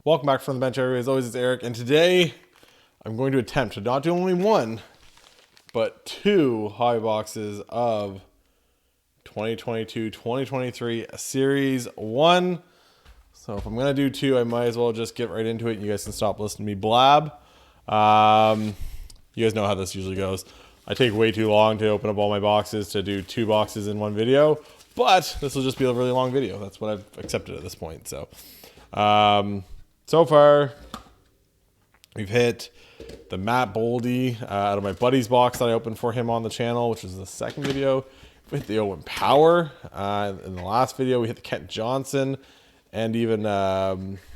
Welcome back from the bench, everybody. As always, it's Eric, and today I'm going to attempt to not do only one, but two hobby boxes of 2022-2023 Series 1. So if I'm going to do two, I might as well just get right into it, and you guys can stop listening to me blab. You guys know how this usually goes. I take way too long to open up all my boxes to do two boxes in one video, but this will just be a really long video. That's what I've accepted at this point. So far, we've hit the Matt Boldy out of my buddy's box that I opened for him on the channel, which was the second video. We hit the Owen Power. In the last video, we hit the Kent Johnson and even Reichel,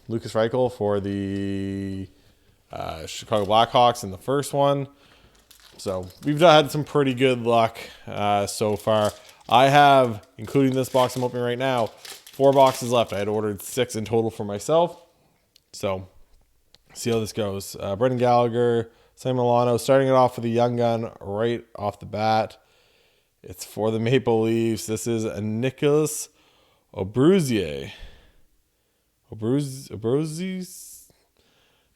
Lukas Reichel for the Chicago Blackhawks in the first one. So we've had some pretty good luck so far. I have, including this box I'm opening right now, 4 boxes left. I had ordered 6 in total for myself. So see how this goes. Brendan Gallagher, Sam Milano, starting it off with a young gun right off the bat. It's for the Maple Leafs. This is a Nicholas Obruzier.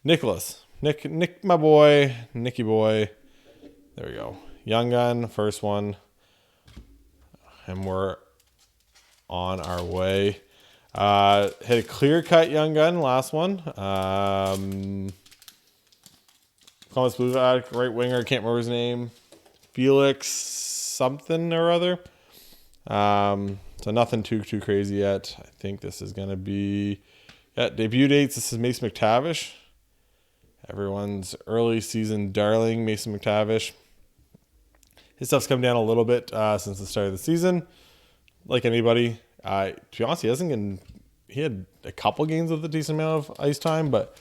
Nicholas. Nick, my boy. Nicky boy. There we go. Young gun, first one. And we're on our way. Hit a clear-cut young gun, last one. Columbus Blue Jackets, right winger, can't remember his name. Felix something or other. So nothing too crazy yet. I think this is going to be... Yeah, debut dates. This is Mason McTavish. Everyone's early season darling, Mason McTavish. His stuff's come down a little bit since the start of the season. Like anybody, to be honest, he had a couple games with a decent amount of ice time, but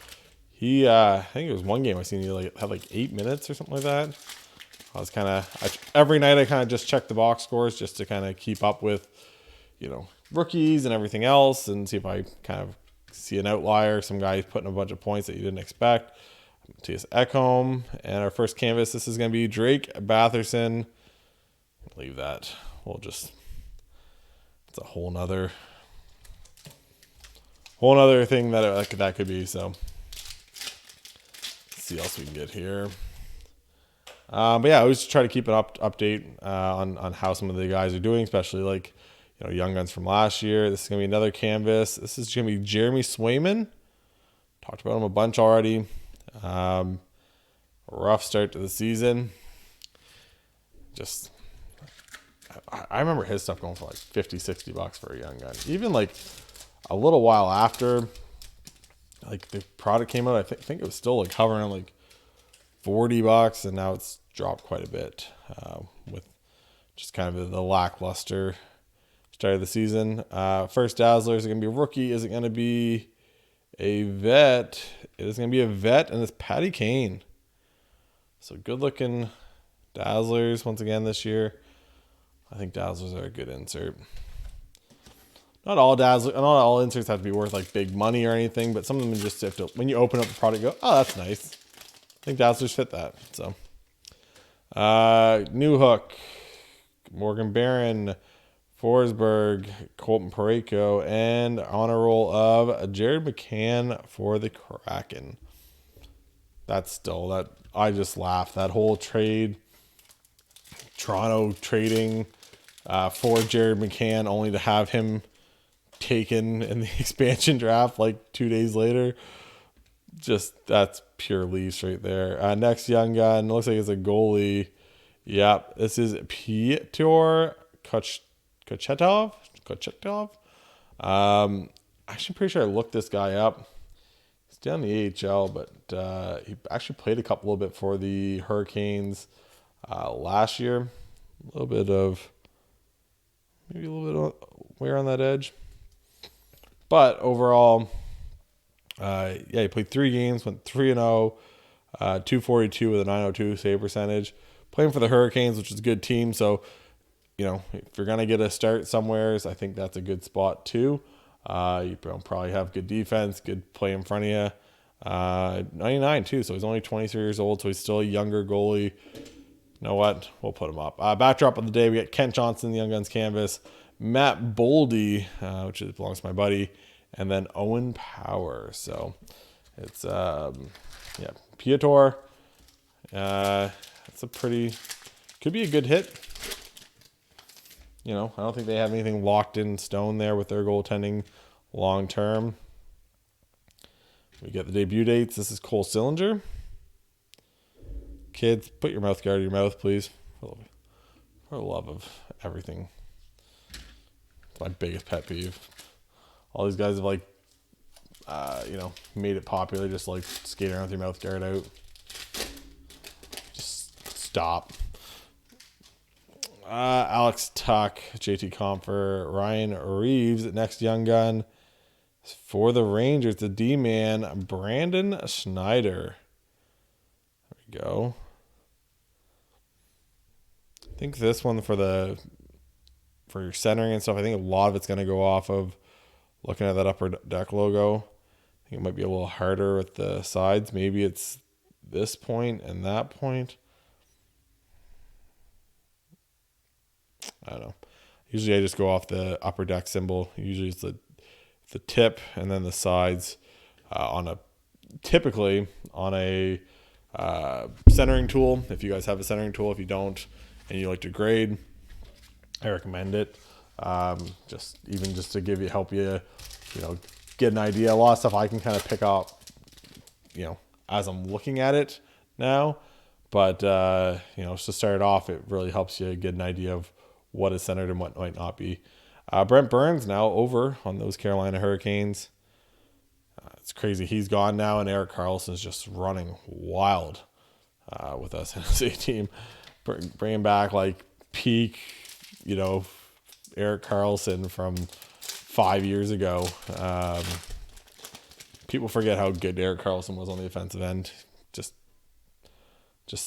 I think it was one game I seen he had 8 minutes or something like that. I was every night I kind of just check the box scores just to kind of keep up with, rookies and everything else, and see if I kind of see an outlier, some guy putting a bunch of points that you didn't expect. Matthias Ekholm, and our first canvas, this is going to be Drake Batherson. Leave that. It's a whole nother thing that could be. So let's see what else we can get here. But yeah, I always try to keep an update on how some of the guys are doing, especially young guns from last year. This is going to be another canvas. This is going to be Jeremy Swayman. Talked about him a bunch already. Rough start to the season. I remember his stuff going for $50-$60 for a young gun. Even a little while after the product came out, I think it was still hovering on $40, and now it's dropped quite a bit with just kind of the lackluster start of the season. First Dazzler, is it going to be a rookie? Is it going to be a vet? It is going to be a vet, and it's Patty Kane. So good looking Dazzlers once again this year. I think Dazzlers are a good insert. Not all inserts have to be worth big money or anything, but some of them just have to, when you open up the product, go, oh, that's nice. I think Dazzlers fit that. So New Hook, Morgan Barron, Forsberg, Colton Parayko, and honor roll of Jared McCann for the Kraken. I just laughed. That whole trade, Toronto trading for Jared McCann, only to have him taken in the expansion draft 2 days later. That's pure Leafs right there. Next young gun, looks like it's a goalie. Yep, this is Pyotr Kochetov. Actually, pretty sure I looked this guy up. He's down the AHL, but he actually played a little bit for the Hurricanes last year. A little bit of wear on that edge, but overall, he played 3 games, went 3-0, 242 with a 902 save percentage. Playing for the Hurricanes, which is a good team, so. If you're going to get a start somewhere, I think that's a good spot too. You probably have good defense, good play in front of you. 99 too, so he's only 23 years old, so he's still a younger goalie. You know what? We'll put him up. Backdrop of the day, we got Kent Johnson, the Young Guns canvas, Matt Boldy, which belongs to my buddy, and then Owen Power. So it's Piotr. It's could be a good hit. I don't think they have anything locked in stone there with their goaltending long term. We get the debut dates. This is Cole Sillinger. Kids, put your mouth guard in your mouth, please. For the love of everything. It's my biggest pet peeve. All these guys have made it popular, just skating around with your mouth guard out. Just stop. Alex Tuck, JT Comfer, Ryan Reeves, next young gun. For the Rangers, the D-man, Brandon Schneider. There we go. I think this one for your centering and stuff, I think a lot of it's going to go off of looking at that upper deck logo. I think it might be a little harder with the sides. Maybe it's this point and that point. I don't know. Usually I just go off the upper deck symbol. Usually it's the tip and then the sides typically on a centering tool. If you guys have a centering tool, if you don't and you like to grade, I recommend it. Just to help you get an idea. A lot of stuff I can kind of pick up, as I'm looking at it now. But to start it off, it really helps you get an idea of what is centered and what might not be. Brent Burns now over on those Carolina Hurricanes. It's crazy. He's gone now, and Erik Karlsson's just running wild with us in his A team. Bringing back peak, Erik Karlsson from 5 years ago. People forget how good Erik Karlsson was on the offensive end. Just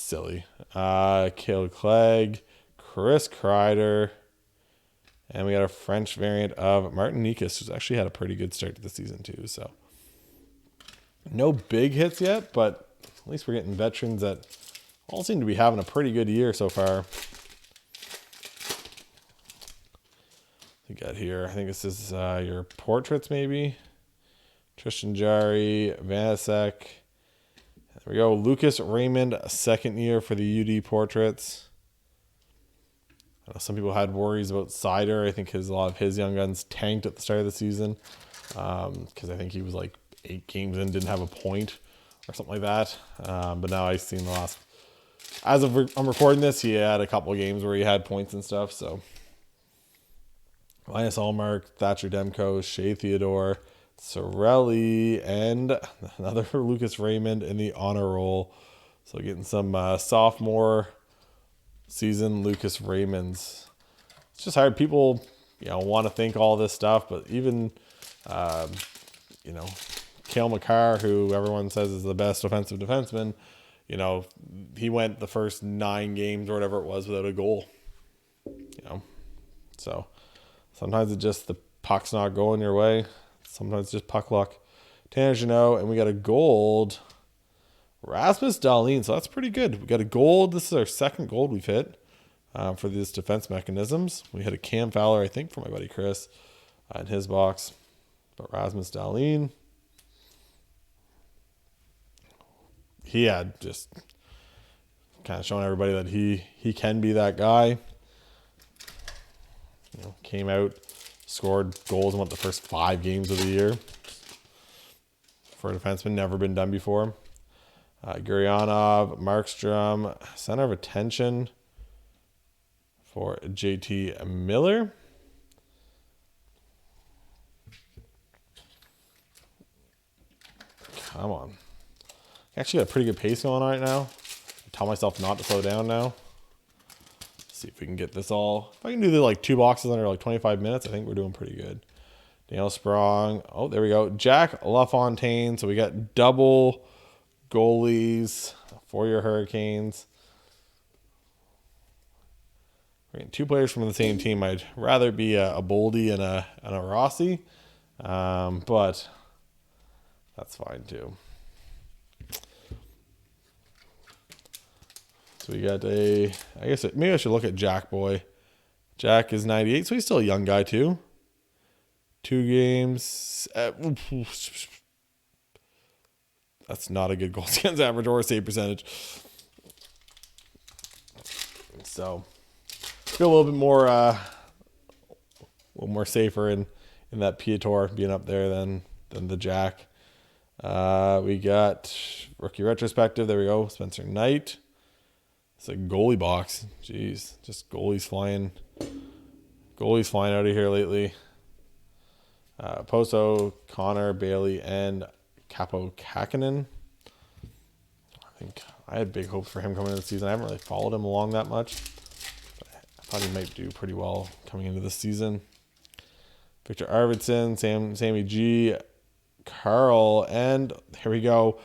silly. Caleb Clegg, Chris Kreider, and we got a French variant of Martin Nikas, who's actually had a pretty good start to the season too. So no big hits yet, but at least we're getting veterans that all seem to be having a pretty good year so far. We got here, I think this is your portraits maybe. Tristan Jarry, Vanasek. There we go. Lucas Raymond, second year for the UD portraits. I know some people had worries about Sider. I think a lot of his young guns tanked at the start of the season because I think he was 8 games in, didn't have a point or something like that. But now I've seen the last, I'm recording this, he had a couple of games where he had points and stuff. So Linus Allmark, Thatcher Demko, Shea Theodore, Sorelli, and another Lucas Raymond in the honor roll. So getting some sophomore season Lucas Raymonds. It's just hard. People, want to think all this stuff, but even, Cale Makar, who everyone says is the best offensive defenseman, he went the first 9 games or whatever it was without a goal. So sometimes it's just the puck's not going your way. Sometimes it's just puck luck. Tanner Jeannot, and we got a gold Rasmus Dahlin, so that's pretty good. We got a gold. This is our second gold we've hit for these defense mechanisms. We had a Cam Fowler, I think, for my buddy Chris in his box. But Rasmus Dahlin, he had just kind of showing everybody that he can be that guy. Came out, scored goals in the first 5 games of the year. For a defenseman, never been done before. Guryanov, Markstrom, center of attention for JT Miller. Come on. Actually got a pretty good pace going on right now. I tell myself not to slow down now. See if we can get this all. If I can do the 2 boxes under 25 minutes, I think we're doing pretty good. Daniel Sprong. Oh, there we go. Jack LaFontaine. So we got double goalies for your Hurricanes. We're getting 2 players from the same team. I'd rather be a Boldy and a Rossi, but that's fine too. So we got maybe I should look at Jack Boy Jack is 98, so he's still a young guy too. 2 games. That's not a good goals against average or save percentage. So feel a little bit more safer in that Piotr being up there than the Jack. We got rookie retrospective. There we go. Spencer Knight. It's a goalie box. Jeez, just goalies flying out of here lately. Poso, Connor, Bailey, and Capo Kakinen. I think I had big hopes for him coming into the season. I haven't really followed him along that much, but I thought he might do pretty well coming into the season. Victor Arvidsson, Sammy G, Carl, and here we go.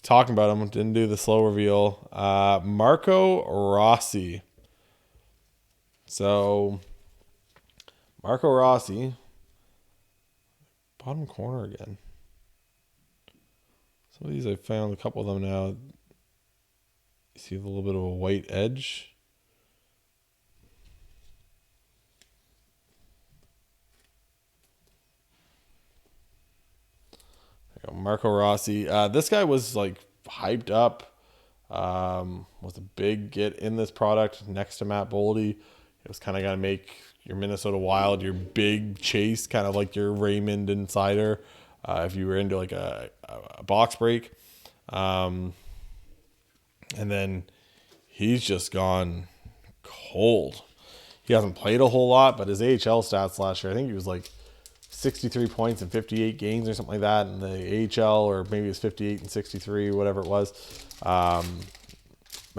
Talking about him, didn't do the slow reveal. Marco Rossi. So, Marco Rossi, bottom corner again. Some of these I found, a couple of them now. You see a little bit of a white edge. There you go, Marco Rossi. This guy was like hyped up. Was a big get in this product next to Matt Boldy. It was kind of going to make your Minnesota Wild your big chase, kind of like your Raymond Insider, if you were into like a box break. And then he's just gone cold. He hasn't played a whole lot, but his AHL stats last year, I think he was like 63 points in 58 games or something like that in the AHL, or maybe it was 58 and 63, whatever it was. But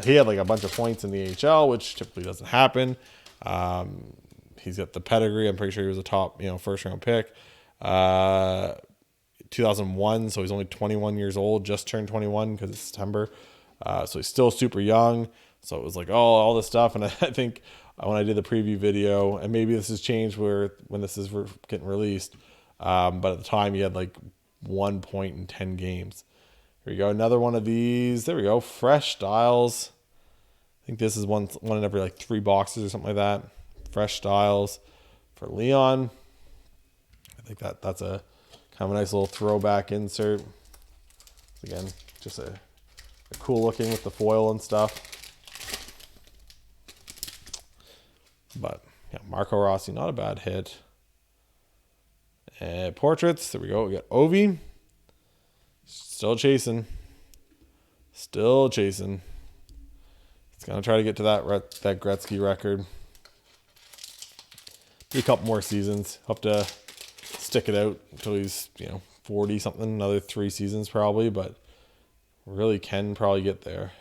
he had like a bunch of points in the AHL, which typically doesn't happen. He's got the pedigree. I'm pretty sure he was a top, first round pick. 2001, so he's only 21 years old, just turned 21 because it's September. So he's still super young. So it was like, all this stuff. And I think when I did the preview video, and maybe this has changed when this is getting released, but at the time he had like 1 point in 10 games. Here we go. Another one of these. There we go. Fresh Styles. I think this is one in every like 3 boxes or something like that. Fresh Styles for Leon. I think that's a kind of a nice little throwback insert. Again, just a cool looking with the foil and stuff. But yeah, Marco Rossi, not a bad hit. And portraits. There we go. We got Ovi. Still chasing. It's going to try to get to that Gretzky record. Be a couple more seasons. Hope to stick it out until he's, 40 something, another 3 seasons probably, but really can probably get there.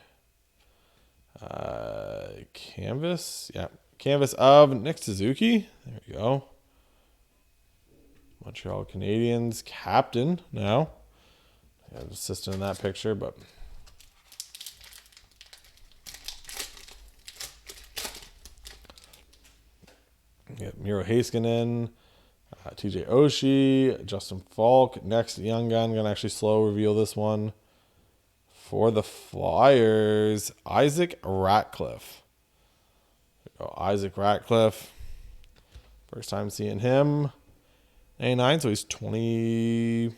Canvas. Yeah. Canvas of Nick Suzuki. There we go. Montreal Canadiens captain now. I got an assistant in that picture, but we got Miro Heiskanen, TJ Oshie, Justin Falk. Next young gun, gonna actually slow reveal this one. For the Flyers, Isaac Ratcliffe. Isaac Ratcliffe. First time seeing him. 99, so he's 23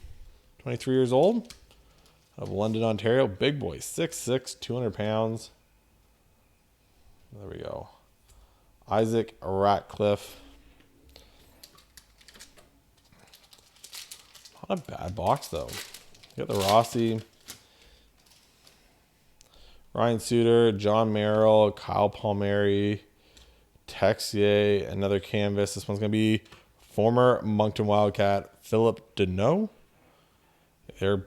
years old. Out of London, Ontario. Big boy, 6'6", 200 pounds. There we go. Isaac Ratcliffe. Not a bad box, though. You got the Rossi. Ryan Suter, John Merrill, Kyle Palmieri, Texier, another canvas. This one's going to be former Moncton Wildcat Philip Deneau. Their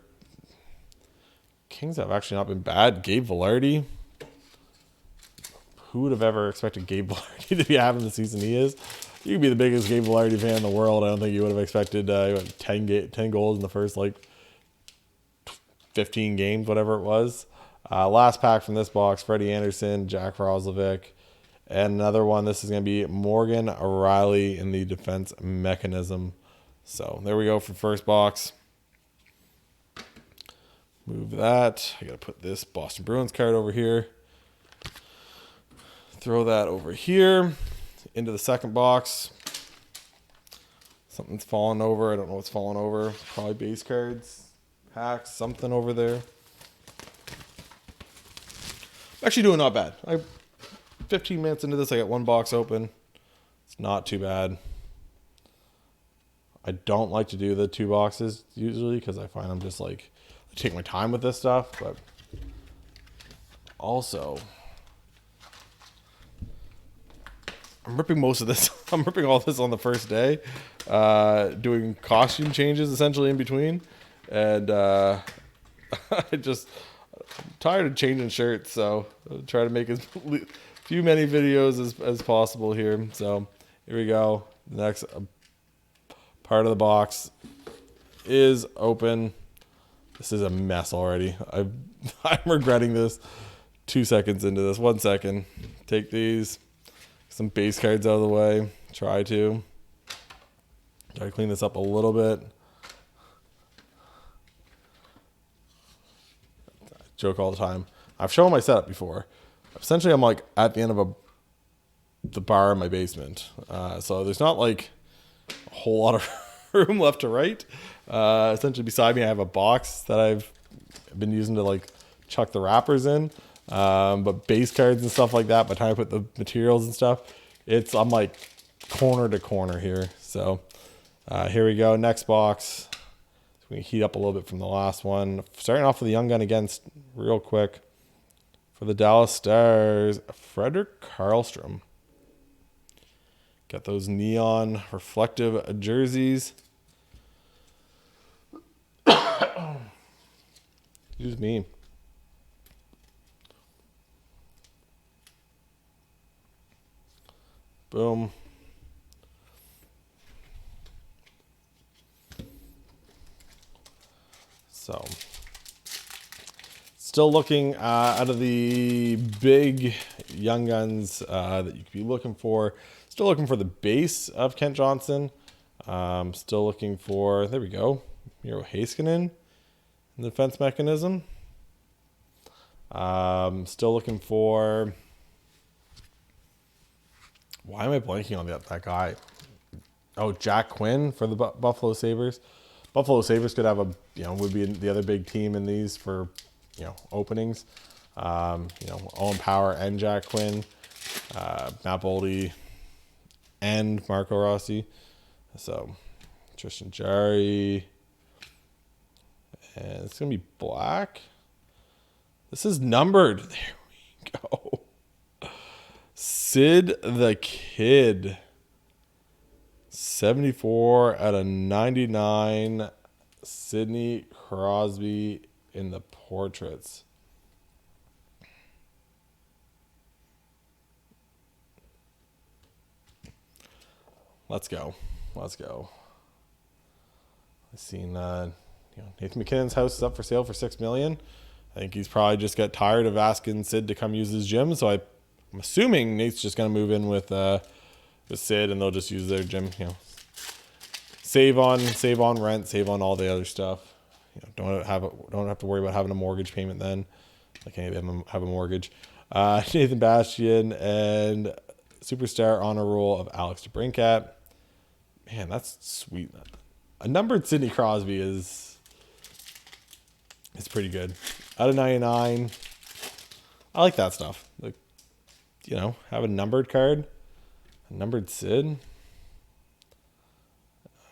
Kings have actually not been bad. Gabe Velarde. Who would have ever expected Gabe Velarde to be having the season he is? You could be the biggest Gabe Velarde fan in the world. I don't think you would have expected 10 goals in the first 15 games, whatever it was. Last pack from this box, Freddie Anderson, Jack Roslovic, and another one. This is going to be Morgan O'Reilly in the defense mechanism. So there we go for first box. Move that. I got to put this Boston Bruins card over here. Throw that over here. into the second box. Something's falling over. I don't know what's falling over. Probably base cards, packs, something over there. I'm actually doing not bad. 15 minutes into this, I got one box open. It's not too bad. I don't like to do the 2 boxes usually because I find I'm just like, I take my time with this stuff, but also I'm ripping most of this. I'm ripping all this on the first day, doing costume changes essentially in between. And I'm tired of changing shirts, so I'll try to make as many videos as possible here. So here we go. The next part of the box is open. This is a mess already. I'm regretting this 2 seconds into this. 1 second. Take these. Some base cards out of the way. Try to clean this up a little bit. I joke all the time. I've shown my setup before. Essentially, I'm like at the end of the bar in my basement. So there's not like a whole lot of room left to write. Essentially beside me I have a box that I've been using to like chuck the wrappers in, but base cards and stuff like that, by the time I put the materials and stuff, I'm like corner to corner here. So here we go, next box. So we can heat up a little bit from the last one. Starting off with the young gun again real quick for the Dallas Stars, Frederick Karlstrom. Got those neon reflective jerseys. Excuse me. Boom. So, still looking out of the big young guns that you could be looking for. Still looking for the base of Kent Johnson. Still looking for, there we go, Miro Heiskanen in the defense mechanism. Still looking for, why am I blanking on that guy? Oh, Jack Quinn for the Buffalo Sabres. Buffalo Sabres could have would be the other big team in these for, openings. Owen Power and Jack Quinn, Matt Boldy and Marco Rossi. So Tristan Jarry. And it's going to be black. This is numbered. There we go. Sid the Kid. 74 out of 99. Sidney Crosby in the portraits. Let's go. I've seen Nathan McKinnon's house is up for sale for $6 million. I think he's probably just got tired of asking Sid to come use his gym. So I'm assuming Nate's just gonna move in with Sid, and they'll just use their gym. Save on rent, save on all the other stuff. Don't have to worry about having a mortgage payment then. Like any of them have a mortgage. Nathan Bastian and superstar honor roll of Alex DeBrincat. Man, that's sweet. A numbered Sidney Crosby is pretty good. Out of 99. I like that stuff. Like, have a numbered card. A numbered Sid.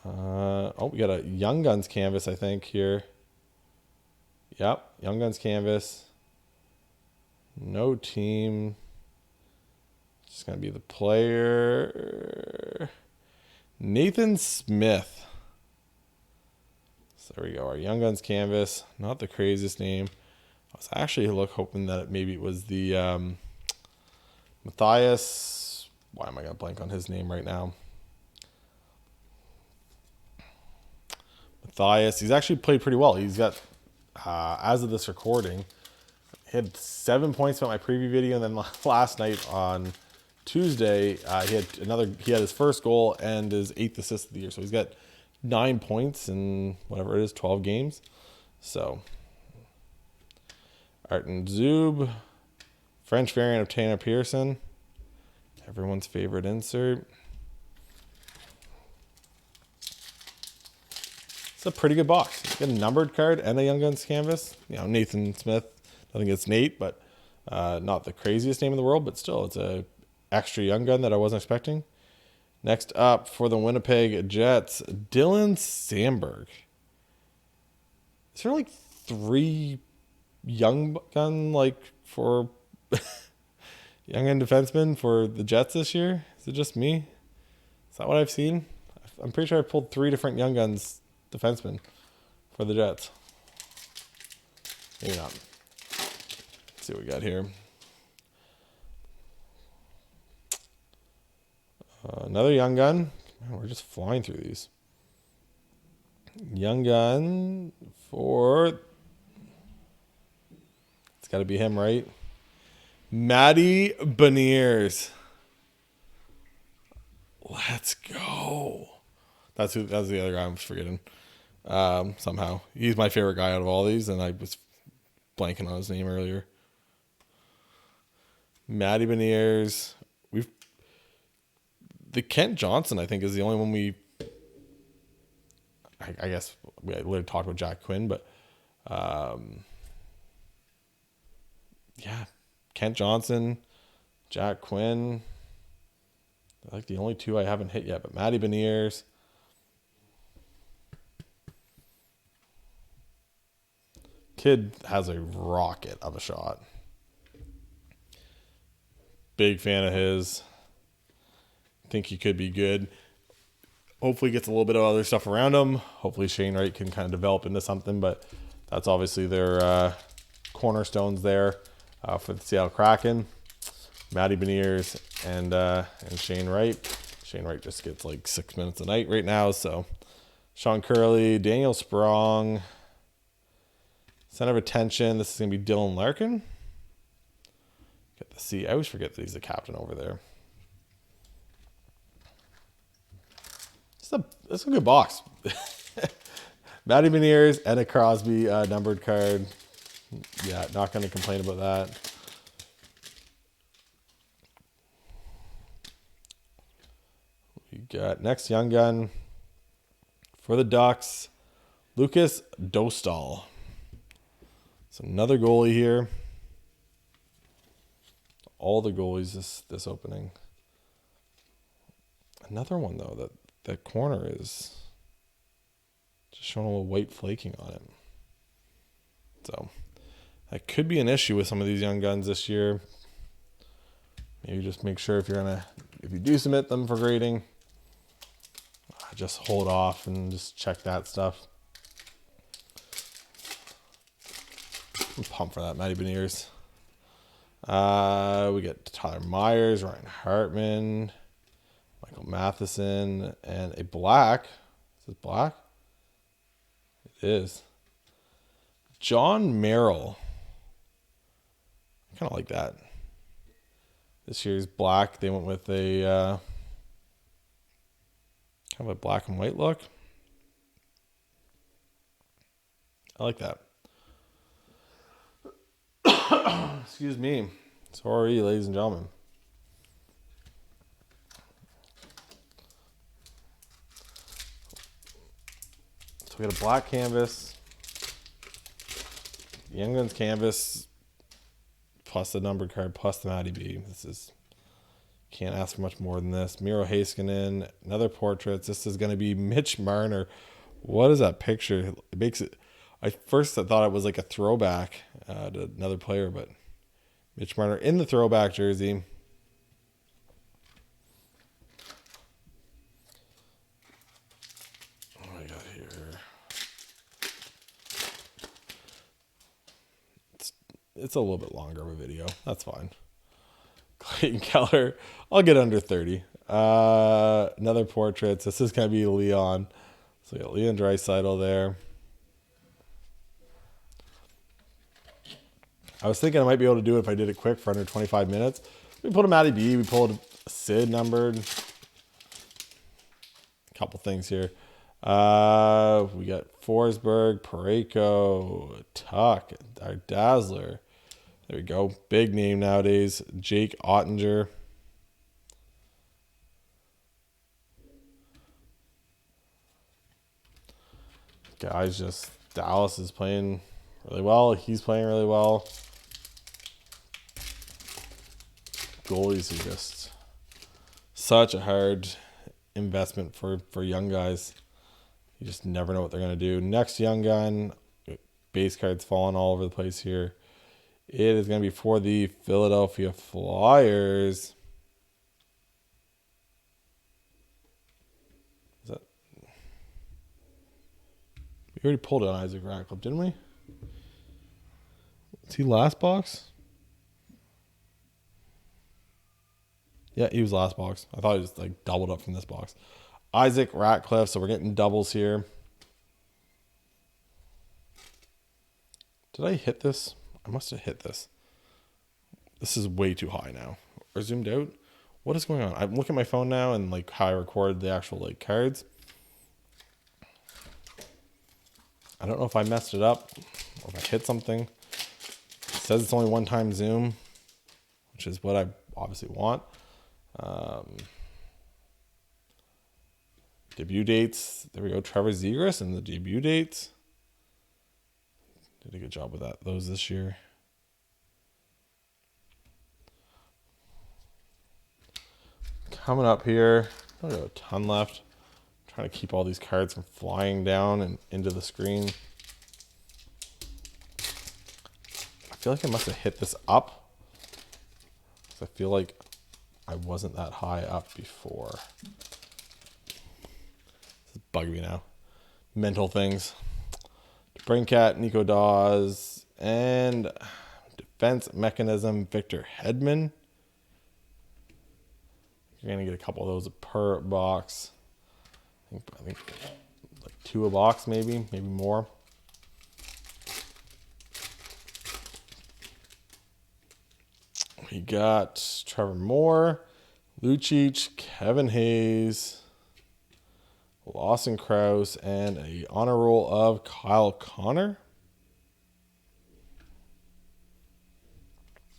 We got a Young Guns canvas, I think, here. Yep, Young Guns canvas. No team. Just going to be the player. Nathan Smith. So there we go. Our Young Guns canvas. Not the craziest name. I was actually hoping that maybe it was the Matthias. Why am I going to blank on his name right now? Matthias. He's actually played pretty well. He's got, as of this recording, he had 7 points from my preview video, and then last night on Tuesday, he had his first goal and his 8th assist of the year. So he's got 9 points in whatever it is, 12 games. So Arten Zub, French variant of Tanner Pearson. Everyone's favorite insert. It's a pretty good box. You get a numbered card and a Young Guns canvas. You know, Nathan Smith. I think it's Nate, but not the craziest name in the world, but still, it's a extra Young Gun that I wasn't expecting. Next up for the Winnipeg Jets, Dylan Sandberg. Is there like 3 Young Gun for Young Gun defensemen for the Jets this year? Is it just me? Is that what I've seen? I'm pretty sure I pulled 3 different Young Guns defensemen for the Jets. Maybe not. Let's see what we got here. Another Young Gun. Man, we're just flying through these. Young Gun for... It's got to be him, right? Matty Beniers. Let's go. That's the other guy I was forgetting. Somehow. He's my favorite guy out of all these, and I was blanking on his name earlier. Matty Beniers. The Kent Johnson, I think, is the only one I guess we literally talked about Jack Quinn, but yeah, Kent Johnson, Jack Quinn. They're like the only 2 I haven't hit yet, but Matty Beniers. Kid has a rocket of a shot. Big fan of his. Think he could be good. Hopefully gets a little bit of other stuff around him. Hopefully Shane Wright can kind of develop into something, but that's obviously their cornerstones there for the Seattle Kraken. Matty Beniers and Shane Wright. Shane Wright just gets like 6 minutes a night right now. So Sean Curley, Daniel Sprong, center of attention. This is going to be Dylan Larkin. Get to see. I always forget that he's the captain over there. It's a good box. Matty Beniers and a Crosby numbered card. Yeah, not going to complain about that. We got next Young Gun for the Ducks, Lukas Dostal. So another goalie here. All the goalies this opening. Another one though that corner is just showing a little white flaking on it. So that could be an issue with some of these Young Guns this year. Maybe just make sure if you do submit them for grading, just hold off and just check that stuff. I'm pumped for that, Matty Beniers. We get Tyler Myers, Ryan Hartman, Michael Matheson, and a black. Is this black? It is. John Merrill. I kind of like that. This year's black. They went with a kind of a black and white look. I like that. Excuse me. Sorry, ladies and gentlemen. So we got a black canvas, Young Guns canvas, plus the numbered card, plus the Matty B. Can't ask for much more than this. Miro Heiskanen, another portraits. This is going to be Mitch Marner. What is that picture? It makes it. I thought it was like a throwback to another player, but Mitch Marner in the throwback jersey. What do I got here? It's a little bit longer of a video. That's fine. Clayton Keller. I'll get under 30. Another portraits. This is going to be Leon. So we got Leon Draisaitl there. I was thinking I might be able to do it if I did it quick for under 25 minutes. We pulled a Matty B. We pulled a Sid numbered. A couple things here. We got Forsberg, Parayko, Tuck, our Dazzler. There we go. Big name nowadays. Jake Ottinger. Guys, just Dallas is playing really well. He's playing really well. Goalies are just such a hard investment for young guys. You just never know what they're going to do. Next young gun, base cards falling all over the place here. It is going to be for the Philadelphia Flyers. Is that? We already pulled an Isaac Ratcliffe, didn't we? Is he last box? Yeah, he was last box. I thought he was like doubled up from this box. Isaac Ratcliffe, so we're getting doubles here. Did I hit this? I must have hit this. This is way too high now. Or zoomed out. What is going on? I'm looking at my phone now and like how I record the actual like cards. I don't know if I messed it up or if I hit something. It says it's only one time zoom, which is what I obviously want. Debut dates. There we go. Trevor Zegras and the debut dates. Did a good job with that. Those this year. Coming up here. I don't have a ton left. I'm trying to keep all these cards from flying down and into the screen. I feel like I must have hit this up. I feel like I wasn't that high up before. This is bugging me now. Mental things. Braincat, Nico Dawes, and defense mechanism, Victor Hedman. You're going to get a couple of those per box. I think like 2 a box maybe more. We got Trevor Moore, Lucic, Kevin Hayes, Lawson Krause, and a honor roll of Kyle Connor.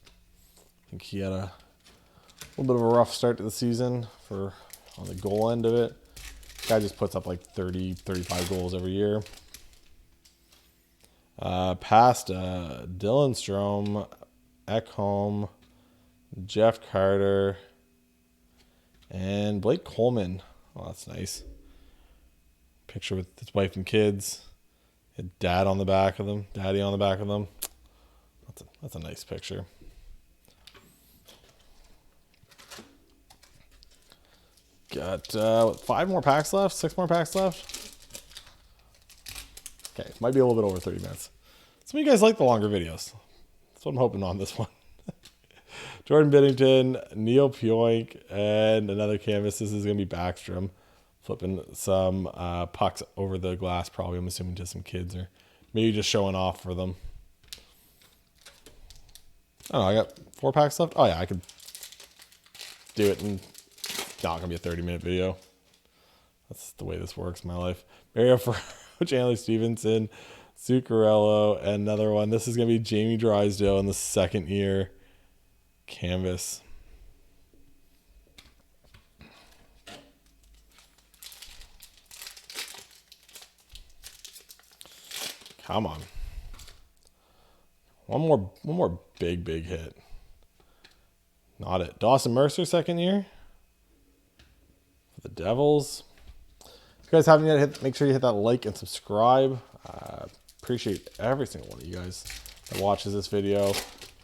I think he had a little bit of a rough start to the season on the goal end of it. Guy just puts up like 30, 35 goals every year. Past Dylan Strome, Ekholm, Jeff Carter, and Blake Coleman. Oh, that's nice. Picture with his wife and kids. Daddy on the back of them. That's a nice picture. Got 5 more packs left, 6 more packs left. Okay, might be a little bit over 30 minutes. Some of you guys like the longer videos. That's what I'm hoping on this one. Jordan Binnington, Neil Pioink, and another canvas. This is going to be Backstrom. Flipping some pucks over the glass, probably, I'm assuming, to some kids, or maybe just showing off for them. Oh, I got 4 packs left. Oh, yeah, I could do it in not going to be a 30-minute video. That's the way this works in my life. Mario Ferraro, Chandler Stevenson, Zuccarello, and another one. This is going to be Jamie Drysdale in the second year canvas. Come on. One more big hit. Not it. Dawson Mercer, second year. For the Devils. If you guys haven't yet, make sure you hit that like and subscribe. Appreciate every single one of you guys that watches this video.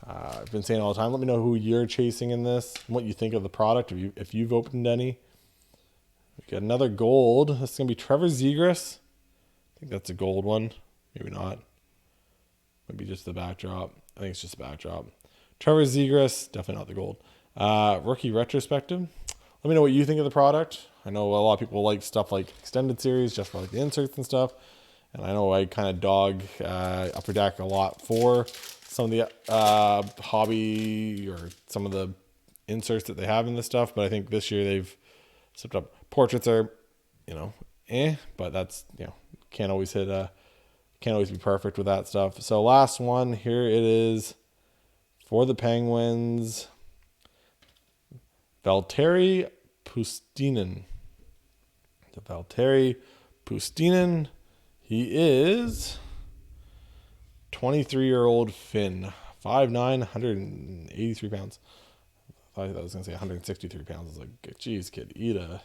I've been saying all the time, let me know who you're chasing in this, and what you think of the product, if you've opened any. We got another gold. This is going to be Trevor Zegras. I think that's a gold one. Maybe not. Maybe just the backdrop. I think it's just the backdrop. Trevor Zegras, definitely not the gold. Rookie retrospective. Let me know what you think of the product. I know a lot of people like stuff like extended series just for like the inserts and stuff. And I know I kind of dog Upper Deck a lot for some of the hobby or some of the inserts that they have in this stuff. But I think this year they've stepped up. Portraits are, but that's, can't always be perfect with that stuff. So last one, here it is for the Penguins. Valtteri Pustinen. He is 23-year-old Finn. 5'9", 183 pounds. I thought I was going to say 163 pounds. I was like, geez, kid, eat a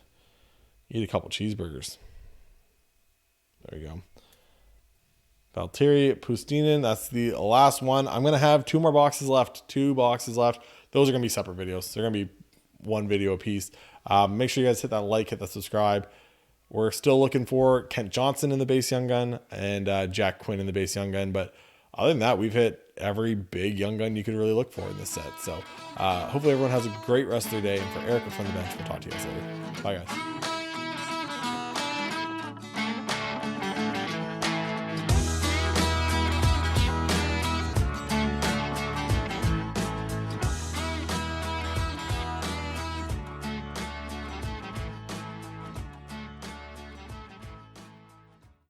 couple cheeseburgers. There you go. Valtteri Pustinen, that's the last one. I'm going to have 2 more boxes left. 2 boxes left. Those are going to be separate videos. They're going to be one video a piece. Make sure you guys hit that like, hit that subscribe. We're still looking for Kent Johnson in the base young gun and Jack Quinn in the base young gun. But other than that, we've hit every big young gun you could really look for in this set. So hopefully everyone has a great rest of their day. And for Eric from the bench, we'll talk to you guys later. Bye, guys.